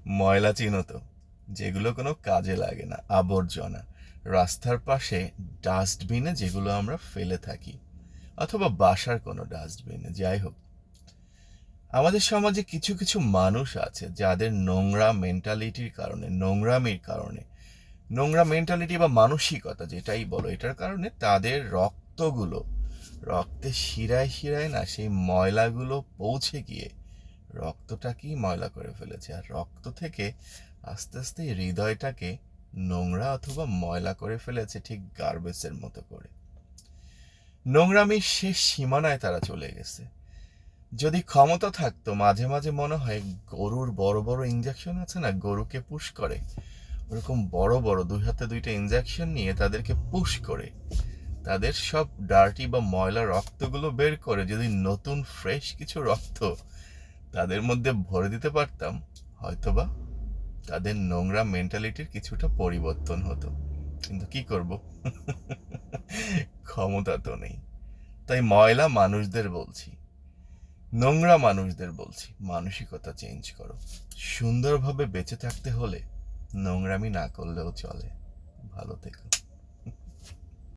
ময়লা চিনো তো, যেগুলো কোনো কাজে লাগে না, আবর্জনা, রাস্তার পাশে ডাস্টবিনে যেগুলো আমরা ফেলে থাকি, অথবা বাসার কোনো ডাস্টবিনে, যাই হোক। আমাদের সমাজে কিছু কিছু মানুষ আছে যাদের নোংরা মেন্টালিটির কারণে, নোংরামির কারণে, নোংরা মেন্টালিটি বা মানসিকতা যেটাই বলো, এটার কারণে তাদের রক্তগুলো, রক্তের শিরায় শিরায় না সেই ময়লাগুলো পৌঁছে গিয়ে রক্তটাকেই ময়লা করে ফেলেছে। আর রক্ত থেকে আস্তে আস্তে হৃদয়টাকে নোংরা অথবা ময়লা করে ফেলেছে, ঠিক গার্বেজের মতো করে। নোংরামির শেষ সীমানায় তারা চলে গেছে। যদি ক্ষমতা থাকতো, মাঝে মাঝে মনে হয় গরুর বড় বড় ইঞ্জেকশন আছে না, গরুকে পুশ করে, ওরকম বড় বড় দুই হাতে দুইটা ইঞ্জেকশন নিয়ে তাদেরকে পুশ করে তাদের সব ডার্টি বা ময়লা রক্তগুলো বের করে যদি নতুন ফ্রেশ কিছু রক্ত তাদের মধ্যে ভরে দিতে পারতাম, হয়তোবা তাদের নোংরা মেন্টালিটির কিছুটা পরিবর্তন হতো। কিন্তু কি করব, ক্ষমতা তো নেই। তাই ময়লা মানুষদের বলছি, নোংরা মানুষদের বলছি, মানসিকতা চেঞ্জ করো। সুন্দরভাবে বেঁচে থাকতে হলে নোংরামি না করলেও চলে। ভালো থেকো।